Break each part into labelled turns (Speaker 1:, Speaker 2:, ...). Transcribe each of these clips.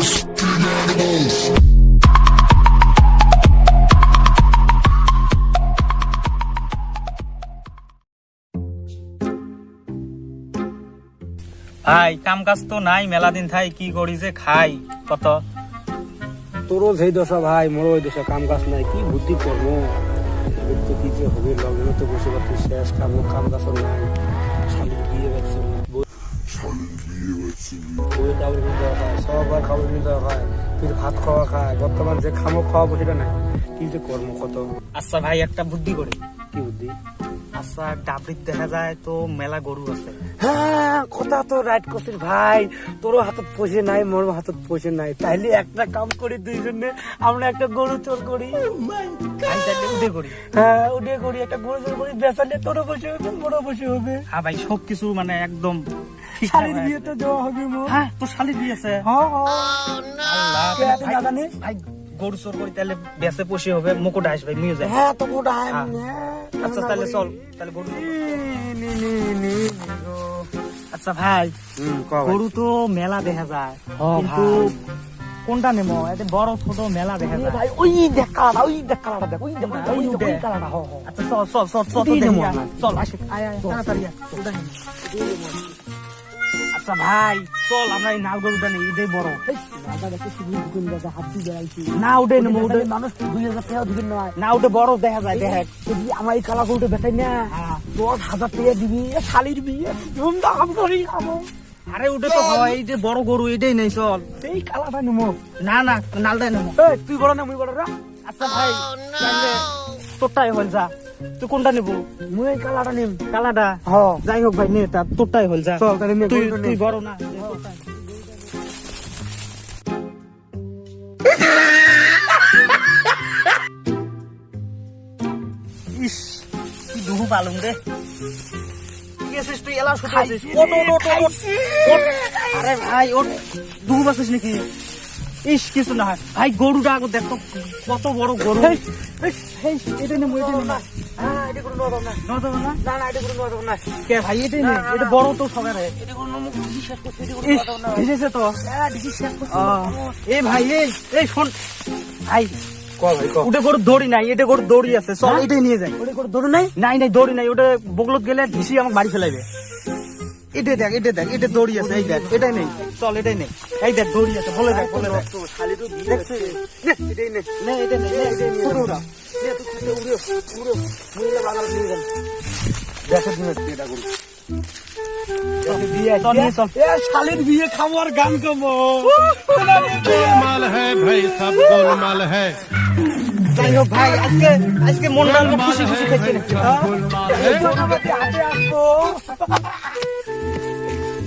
Speaker 1: ভাই কাম কাজ তো নাই, মেলা দিন থাই কি করি যে খাই কত।
Speaker 2: তোরও সেই দশা ভাই, মোরও ওই দশা, কাম কাজ নাই, কি বুদ্ধি করবো কি যে হবে। লগ্নে তো বসে পাচ্ছি, শেষ কাম কাজ নাই। শালির বিয়ে বাচ্চা বই কাপড় কিনে দেওয়া খায়, সবার খাবার কিনে দেওয়া খায়, কিন্তু ভাত খাওয়া খায়। বর্তমান যে খাওয়াবো সেটা নাই, কি যে কর্ম কত।
Speaker 1: আচ্ছা ভাই একটা বুদ্ধি করি।
Speaker 2: কি বুদ্ধি?
Speaker 1: আচ্ছা ডাবরিত দেখা যায় তো মেলা গরু আছে।
Speaker 2: হ্যাঁ, কথা তো রাইট করছিস ভাই। তোরও হাতত পয়সা নাই, মোর হাতত পয়সা নাই, তাইলে একটা কাম করি, দুইজনে আমরা একটা গরু চোর করি।
Speaker 1: উঠে করি।
Speaker 2: হ্যাঁ উঠে করি, একটা গরু চোর করি, বেচালে তোরও বসে হবে, মোরও বসে হবে।
Speaker 1: হ্যাঁ ভাই সবকিছু মানে একদম
Speaker 2: শালির বিয়ে তো দেওয়া হবে মোর।
Speaker 1: হ্যাঁ তোর শালির বিয়ে আছে।
Speaker 2: হ্যাঁ
Speaker 1: আল্লাহ,
Speaker 2: কে এত না জানিস?
Speaker 1: ভাই গরু চোর করি তাহলে বেঁচে পশে হবে, মুকুট আস ভাই নিয়ে যায়।
Speaker 2: হ্যাঁ তো মোটা।
Speaker 1: আচ্ছা তাহলে চল, তাহলে গরু। আচ্ছা ভাই গরু তো মেলা দেখা যায়, কিন্তু কোনটা নেবো? এটা বড় ছোট মেলা দেখা যায়
Speaker 2: ভাই। ওই দেখ কালাটা, ওই দেখ কালাটা, দেখ ওই দেখ ওই কালাটা।
Speaker 1: আচ্ছা চল চল চল চল চল আসে, আয় আয় তাড়াতাড়ি আয়। আচ্ছা ভাই চল আমরা এই নাল গরুটা নেই, এটাই বড়। না উঠে নেবো, উঠে
Speaker 2: মানুষ 2000 টাকা দিবেন না,
Speaker 1: না উঠে বড় দেখা যায়। দেখ
Speaker 2: যদি আমার এই কালা গরুটা বেচাই না, 10,000 টাকা দিবি, শালির বিয়ে ধুমধাম করি খাবো।
Speaker 1: আরে উঠে তো হয়, এই যে বড় গরু এটাই নেই, চল
Speaker 2: এই কালাটা নেবো।
Speaker 1: না না নালটাই নেবো।
Speaker 2: তুই বড় না মুই বড় রা?
Speaker 1: আচ্ছা ভাই তাহলে তোরটাই হল যা, তুই কোনটা নেবো?
Speaker 2: মুই এই কালাটা নিম।
Speaker 1: কালাটা?
Speaker 2: হ্যাঁ
Speaker 1: যাই হোক ভাই নে, তা তোরটাই হল যা।
Speaker 2: চল তাহলে নে,
Speaker 1: তুই
Speaker 2: গরুটা নে।
Speaker 1: তুই বড় না। ইস কি দুহু পালুম রে। কি আছিস তুই? এলা শুতে আছিস? ওট ওট ওট ওট ওট। আরে ভাই ওট, দুহু বাসিস নাকি? ইস কিছু না হয় ভাই, গরুটা আগে দেখো কত বড় গরু।
Speaker 2: এটা নেবো, এটা নেবো না। হ্যাঁ এটা করে নেবো না।
Speaker 1: নদব না?
Speaker 2: না না এটা করে নেবো না।
Speaker 1: কে ভাই এটাই নে, এটা বড় তো সবার।
Speaker 2: এটা করে নেবো, বিশ্বাস করতে এটা করে
Speaker 1: ইস
Speaker 2: নেবো না।
Speaker 1: ভিজেছে তো।
Speaker 2: হ্যাঁ বিশ্বাস করতে।
Speaker 1: এই ভাই এই এই শোন ভাই,
Speaker 2: ক ভাই ক।
Speaker 1: ওটা গরুর দড়ি নাই, এটা গরুর দড়ি আছে, চল এটাই নিয়ে যাই।
Speaker 2: ওটা করে ধরো নাই?
Speaker 1: নাই নাই দড়ি নাই, ওটা বগলত গেলে ঘিসি আমাকে বাড়ি ফেলাইবে। এটা দেখ, এটা দেখ, এটা দড়ি আছে, এই দেখ এটাই নেই, চল এটাই নেই। এই দেখ দড়ি আছে, বলে দেখ বলে দেখ।
Speaker 2: শালি তো দেখছে। নে এটাই নে।
Speaker 1: না এটা নেই,
Speaker 2: এটাই নিয়ে
Speaker 1: ছোট
Speaker 2: যাবো।
Speaker 1: ওটা।
Speaker 2: নে তুই খুঁজে উড়ো উড়ো। মুইলা বাজার নিয়ে যান। দেখো দিন এটা করু।
Speaker 1: চল নিয়ে চল।
Speaker 2: এ শালির বিয়ে খাবো আর গান গাবো।
Speaker 3: गोलमाल है भाई, सब गोलमाल है।
Speaker 1: যাই হোক ভাই, আজকে আজকে মনটা একটু খুশি খুশি খাইছে না।
Speaker 3: गोलमाल है।
Speaker 2: আমাকে হাতে আসবো।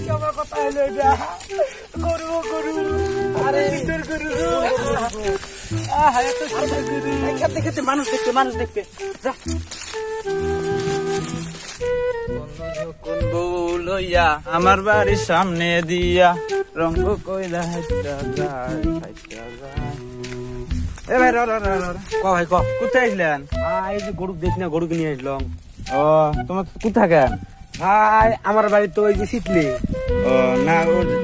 Speaker 2: কেমন কথা হলো এটা? গরু গরু। আরে ভিতর গরু। আহা এত সুন্দর গরু।
Speaker 1: খেতে খেতে মানুষ দেখতে, মানুষ দেখতে যা। কোন বউ লইয়া আমার বাড়ির সামনে দিয়া রঙ্গ কইলা হাইটা যায় হাইটা যায়। এ ভাই র র র র।
Speaker 2: ক ভাই ক।
Speaker 1: কোথায় আসলেন?
Speaker 2: এই যে গরু দেখি না, গরুকে নিয়ে আসলাম।
Speaker 1: ও তোমার কোথায় গেন?
Speaker 2: ভাই আমার বাড়ি তো ওই যে শীতলে।
Speaker 1: ও না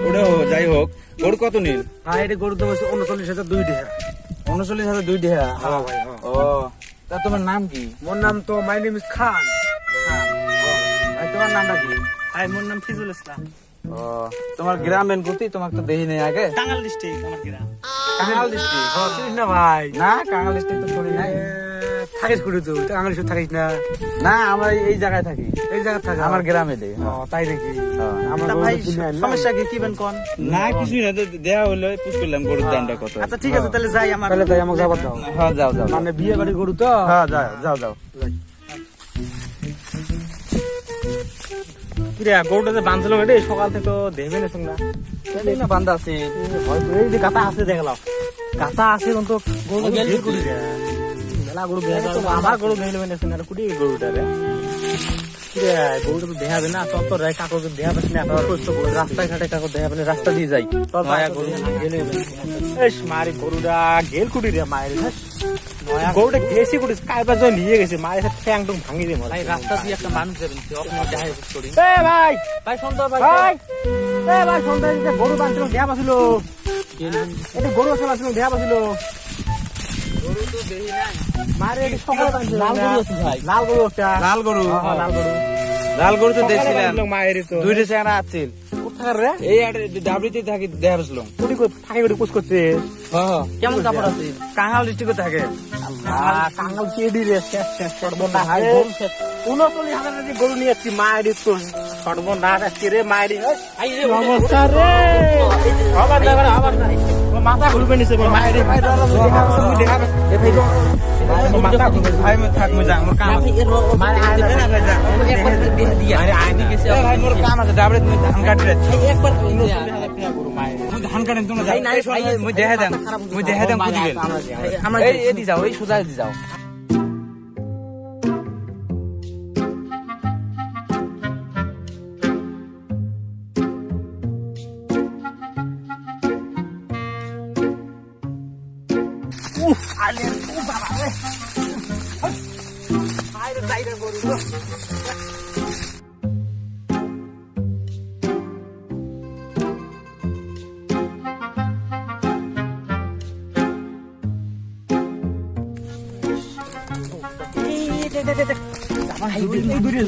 Speaker 1: ওটা যাই হোক, গরু কত নিন?
Speaker 2: ভাই এটা গরু তো বলছে 39,000 2 টাকা।
Speaker 1: 39,000 2 টাকা।
Speaker 2: হ্যাঁ ভাই হ্যাঁ।
Speaker 1: ও তা তোমার নাম কি?
Speaker 2: মোর নাম তো মাই নেম ইজ খান।
Speaker 1: ভাই তোমার নামটা কি? ভাই মোর নাম ফিজুল ইসলাম। ও তোমার গ্রামের গতি তোমাকে তো দেখি নাই আগে। টাঙ্গাইল ডিস্ট্রিক্ট আমার গ্রাম। টাঙ্গাইল ডিস্ট্রিক্ট?
Speaker 2: হ্যাঁ চিনিস না ভাই?
Speaker 1: না টাঙ্গাইল ডিস্ট্রিক্ট তো শুনি নাই।
Speaker 2: থাকিস করে তো আঙুলি শুধু থাকিস না?
Speaker 1: না আমরা এই জায়গায় থাকি,
Speaker 2: এই জায়গা থাকে
Speaker 1: আমার গ্রামে দেই।
Speaker 2: তাই নাকি?
Speaker 1: আমার
Speaker 2: তা
Speaker 1: ভাই
Speaker 2: গরু কিনে আনলাম।
Speaker 1: সমস্যা কি কিবেন কোন?
Speaker 4: না কিছুই না, তো দেয়া হলো পুষ করলাম গরুর দামটা কত।
Speaker 1: আচ্ছা ঠিক আছে তাহলে যাই আমার।
Speaker 2: তাহলে তাই আমাকে যাবার দাও।
Speaker 4: হ্যাঁ যাও যাও।
Speaker 2: মানে বিয়ে বাড়ি গরু তো।
Speaker 4: হ্যাঁ যাও যাও যাও।
Speaker 1: কিরে গরুটা যে বাঁধছিল রে সকাল থেকে তো দেখবে না সঙ্গে
Speaker 4: এই না বান্দা আছে।
Speaker 1: হয়তো এই যে গাতা আছে দেখলাম, গাতা আছে কিন্তু গরু গেলে কুড়ি মেলা গরু বেঁধে আমার গরু গেলে মানে শুনে আর কুড়ি গরুটা রে। কিরে গরুটা তো দেখাবে না, তোর তো রে কাগজ দেখাবে না, রাস্তায় ঘাটে কাগজ দেখাবে না, রাস্তা দিয়ে যাই তোর মায়া গরু গেলে এস মারি গরুটা গেল কুড়ি রে মায়ের গরুটা গেছি কুড়ি কাইবা জয় নিয়ে গেছে মায়ের ঠ্যাং টুং ভাঙি দিয়ে ভাই। রাস্তা দিয়ে একটা মানুষ যাবেন ভাই ভাই শুনতো ভাই ভাই এ ভাই শুনতো গরু বাঁধছিল দেয়া পাছিল এটা গরু আছে না, তুমি দেখা পাচ্ছিল মারে এটা সকালে বানছিল।
Speaker 4: লাল গরু আছে ভাই।
Speaker 1: লাল গরু একটা।
Speaker 4: লাল গরু
Speaker 1: লাল গরু
Speaker 4: লাল গরু তো
Speaker 1: সকালে
Speaker 4: দেখছিলাম
Speaker 1: বানছিল মায়ের তো।
Speaker 4: দুইটা চেহারা আছিল
Speaker 1: কোথাকার রে?
Speaker 4: এই ডাবলিতে থাকি দেখা পেছিলাম
Speaker 1: কোটি কই ফাঁকে করে পুষ করছে।
Speaker 4: কেমন কাপড় আছে কাঙাল ডিস্ট্রিক্টে থাকে
Speaker 1: কাঙ্গাল কেডি রে, শেষ শেষ সর্বনাশ। 39,000 টাকা গরু নিয়ে আসছি মায়ের তো সর্বনাশ আজকে রে মায়ের। নমস্কার রে। আবার দেখো আবার নাই। মাথা ঘুরবে নিছে মায়ের। ভাই দেখা এ ভাই মাথা ঘুরবে।
Speaker 4: ভাই মই থাক মই যা মোর কাম আছে
Speaker 1: মায়ের আয় না ভাই যা একবার দিয়া
Speaker 4: আরে আইনি গেছে ভাই মোর কাম আছে ডাবরে তুমি ধান কাটি রে
Speaker 1: একবার 39,000 টাকা গরু মায়ের।
Speaker 4: মই ধান কাটেন তুমি যাও মই দেখা দেন বুঝি গেল
Speaker 1: আমরা
Speaker 4: এই এদি যাও এই সোজা এদি যাও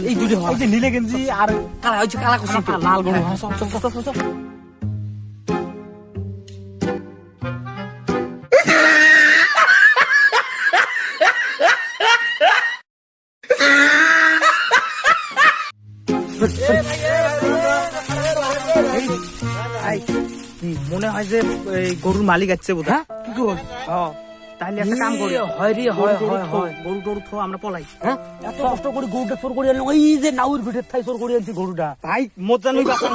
Speaker 1: এই দুটো হয় যে নীলে গেঞ্জি আর
Speaker 4: কালা হচ্ছে কালা কুসুম
Speaker 1: লাল গরু হয় সব সব সব সব মনে হয় যে এই গরুর মালিক আছে বোধ হয়। তাহলে একটা কাম করি,
Speaker 2: হয় রে, হয় হয় হয়।
Speaker 1: গরু টরু থো আমরা পলাই।
Speaker 2: হ্যাঁ এত কষ্ট করে গরুটা চোর করে আনলাম, ওই যে নাউর ভিতর থাই চোর করে আনছি গরুটা।
Speaker 1: ভাই মজা নই বাসা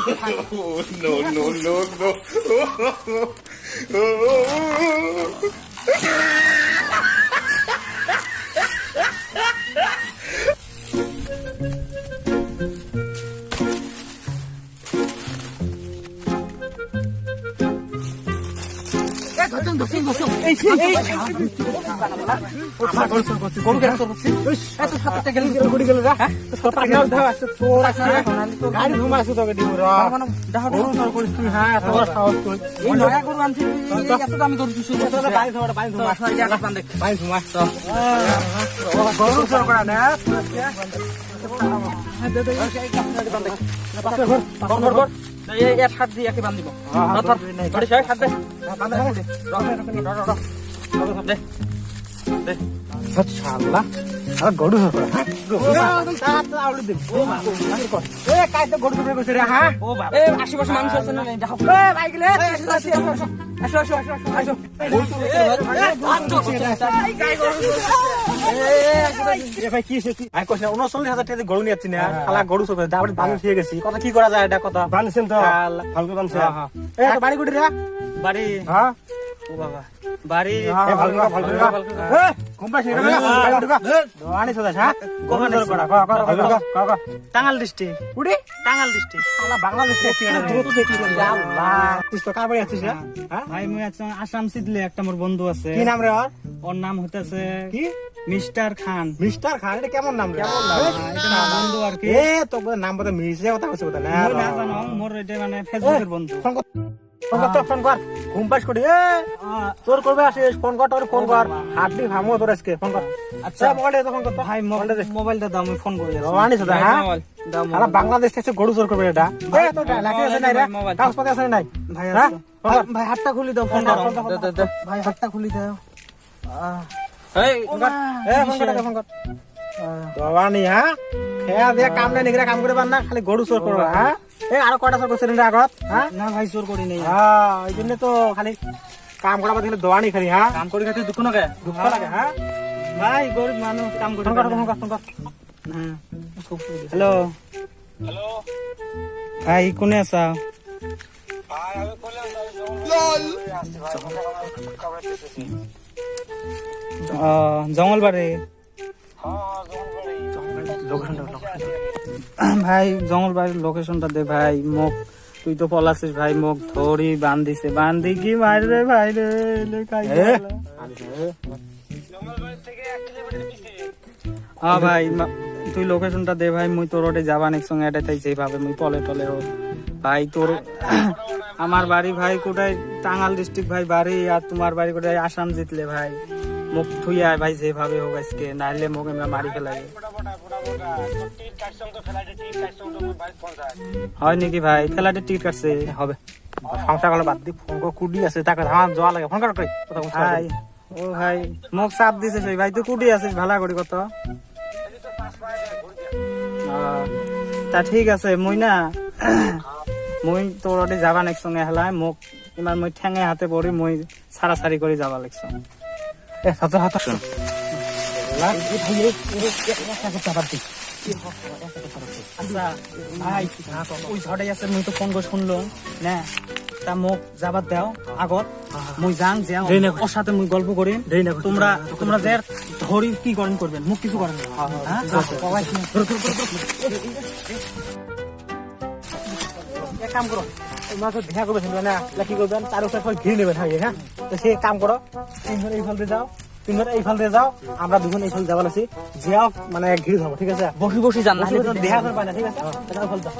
Speaker 1: গরু কেন চোর করছিস? এত 7 টাকা গেলে গরু গেল রা। গাড়ি ঘুমাইছো তোকে দিব রা। গরু চোর করিস তুই। হ্যাঁ তোমার সাহস তুই।
Speaker 4: এই নয়া গরু আনছি এত দামি গরু তুই শুধু
Speaker 1: বাইরে ধর বাইরে ধর
Speaker 4: পান দেখ
Speaker 1: বাইরে ঘুমা তো গরু চোর করা না
Speaker 4: এই এক হাত দিয়ে একে বান দিব ধর শেষ হাত দে দে
Speaker 1: শালা আর গরু চোর করা কাই তো গরু চোর করছে রে। হ্যাঁ
Speaker 4: ও বাবা এই আশেপাশে মানুষ আছে না দেখো
Speaker 1: বাইক লে আসো ভাই কি সে কি আই কইছ 39,000 টাকা গরু নিয়ে যাচ্ছি না শালা গরু চোর করে দাবড়ি বালু খেয়ে গেছি কথা কি করা যায় এটা কথা বানছেন তো ভালকে বানছেন। এই বাড়ি গুটি রে বাড়ি। হ্যাঁ ও বাবা বাড়ি ভালকে এ কম্পাসি রে আনি সদা হ্যাঁ কোন ধর করা ক টাঙ্গাল ডিস্ট্রিক্ট উড়ি টাঙ্গাল ডিস্ট্রিক্ট শালা বাংলাদেশ থেকে দূর তো দেখি আল্লাহ তুই তো কার বাড়ি আছিস রে? হ্যাঁ
Speaker 5: ভাই মুই আসাম সিদলে একটা মোর বন্ধু আছে,
Speaker 1: কি নাম রে ওর?
Speaker 5: ওর নাম হইতাছে
Speaker 1: কি
Speaker 5: মিস্টার খান।
Speaker 1: মিস্টার খান? এটা কেমন নাম রে?
Speaker 5: এটা মোর বন্ধু আর কি।
Speaker 1: এ তো নাম বলে মিশে কথা কইছে বলে না
Speaker 5: মুই না জানো, মোর এটা মানে ফেসবুকের বন্ধু।
Speaker 1: ফোন কর ঘুম পাস করি। এ তোর করবে আসিস ফোন কর তোর ফোন কর হাড্ডি ভামো তোর আজকে ফোন কর। আচ্ছা মোবাইলে তো ফোন কর
Speaker 5: ভাই মোবাইলটা দাও, আমি ফোন করে যাচ্ছি।
Speaker 1: আনিস দা। হ্যাঁ
Speaker 5: দাও
Speaker 1: সারা বাংলাদেশ থেকে গরু চোর করবে এটা। এ তো লাকি আছে নাই রে? কাগজপত্র আছে নাই?
Speaker 5: ভাই
Speaker 1: হ্যাঁ
Speaker 5: ভাই হাতটা খুলি দাও, ফোন করো ভাই, হাতটা খুলি দাও।
Speaker 4: এই
Speaker 1: এ ফোন কর দবানি। হ্যাঁ খেয়া দিয়া কাম নাই নিগরা কাম করে পার না, খালি গরু চোর করবে। হ্যাঁ এ আরো কয়টা চোর করছিস রে আগত? হ্যাঁ
Speaker 5: না ভাই চোর করি নাই।
Speaker 1: হ্যাঁ এই জন্য তো খালি কাম করা বাদ দিলে দোয়ানি খালি। হ্যাঁ
Speaker 4: কাম কৰি খাতি দুখ নকে
Speaker 1: দুঃখ লাগে। হ্যাঁ
Speaker 5: ভাই গরিব মানুষ কাম করে।
Speaker 1: ফোন কর
Speaker 5: হ্যালো ভাই কোনে আছা? জঙ্গলবাড়ি ভাই, জঙ্গলবাড়ির লোকেশনটা দে ভাই। মোক তুই তো পলাছিস ভাই, মোক ধরি বান্ধিছে, বান্ধি কি মারবে ভাই রে। হ্যাঁ ভাই তুই লোকেশনটা দে ভাই, মুই তোর ওটে যাবা নেক্সট সঙ্গে এটা তাই যেভাবে মুই তলে তলে হোক ভাই তোর আমার বাড়ি ভাই কোটায় টাঙ্গাল ডিস্ট্রিক্ট ভাই বাড়ি, আর তোমার বাড়ি কোটায় আসাম জিতলে ভাই মুখ থুইয়া ভাই যেভাবে হোক আজকে, নাইলে মুখ আমরা মারি ফেলাই। হয় নাকি ভাই? ফেলাতে টিকিট কাটছে
Speaker 1: হবে সংসার গেলে বাদ দি, ফোন করে কুডি আছে তাকে ধান যাওয়া লাগে, ফোন করে
Speaker 5: ভাই। ও ভাই মুখ চাপ দিছে সেই ভাই, তুই কুটি আছিস ভালা করি কত। তা ঠিক আছে, মুই না মুই তোর ওটি যাবা নেক্সট সঙ্গে হেলাই মোক ইমান মুই ঠেঙে হাতে পড়ি মুই সারাসারি করে যাবা লাগছ। আচ্ছা ভাই ওই ঝড়ে আছে, মুই তো ফোন করে শুনলাম না, তা মোক যাবার দাও আগত, মুই যাং যাও ওর সাথে মুই গল্প করি, তোমরা তোমরা যে ধরি কি করেন করবেন, মুখ কিছু করেন না। হ্যাঁ?
Speaker 1: এক কাম করো, মাত্র দেখা করবে না, কি করবেন তার উপরে ঘিরে নেবেন। হ্যাঁ তো সে কাম করো, তিনজন এই ফল দিয়ে যাও, তিনজন এই ফল দিয়ে যাও, আমরা দুজন এই ফল যাবো আছি, যাও মানে ঘিরে যাবো, ঠিক আছে?
Speaker 4: বসি বসি জান না,
Speaker 1: দেখা করে পাই না, ঠিক আছে? ফল দাও,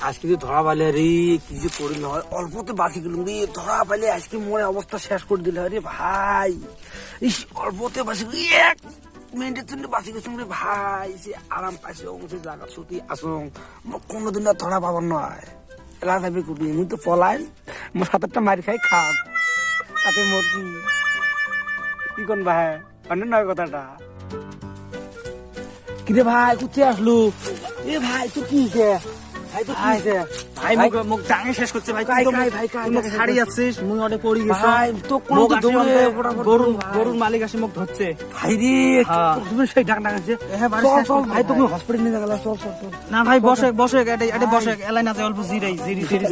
Speaker 2: আজকে তো ধরা পাইলে রে, কি যে করিল হয়, অল্পতে বাঁচি গেলুম রে, ধরা পাইলে আজকে মনে অবস্থা শেষ করে দিলে রে ভাই। ইস অল্পতে বাঁচি, 1 মিনিটের জন্য বাঁচি গেছুম রে ভাই, সে আরাম পাইছে অংশে জায়গা ছুটি আসুন, কোনোদিন আর ধরা পাবার নয়। এলা যাবি কুটি, মুই তো পলাই, মোর 7-8টা মারি খাই খাব, তাতে মোর কি কোন ভাই, অন্য নয় কথাটা। কিরে ভাই কোথায় আসলু? এ ভাই তুই কি ভাই তো কি
Speaker 5: ভাই মুখ ডাঙে শেষ করছে ভাই, তুই মুখ ছাড়ি আছিস, মুই ওটে পড়ি গেছি
Speaker 2: ভাই তো কোন
Speaker 5: গরুর মালিক আসে মুখ ধরছে
Speaker 2: ভাই রে, তুমি সেই ডাক ডাকাচ্ছে। চল ভাই তুমি হসপিটাল নিয়ে গেল, চল চল চল।
Speaker 5: না ভাই বসে বসে এটা বসে এলাই না যায়, অল্প জিরে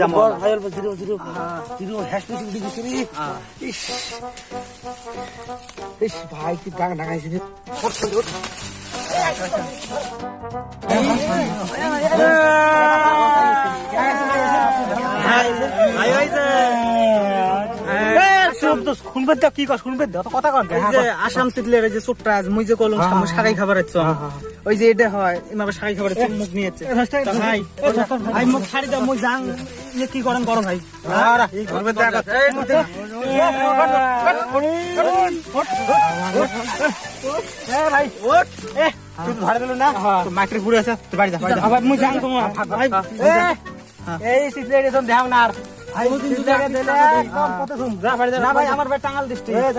Speaker 5: যাবো।
Speaker 2: ভাই অল্প জিরো জিরো জিরো হসপিটাল দিয়ে গেছি রে। ইস ইস ভাই কি ডাক ডাকাইছে রে।
Speaker 1: শুনবে তো কি কর, শুনবে তো কথা কন।
Speaker 5: আসাম সিটলের যে ছোট্ট মুই যে কলম শাকাই খাবার আছো, ওই যে এটা হয় এভাবে শাকাই খাবার মুখ নিয়েছে ভাই। ভাই মুখ ছাড়ি দাও, মুই যাং, ইয়ে কি করেন করো ভাই।
Speaker 1: ভাই তুই ধরে দিল না, মাইক্রে ঘুরে আছে, তুই বাড়ি যা,
Speaker 5: মুই যাং তোমার ভাই।
Speaker 1: এই সিটলের এজন দেখাও না আর ভাই,
Speaker 5: না ভাই আমার ভাই টাঙ্গাল district.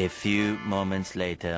Speaker 6: A few moments later.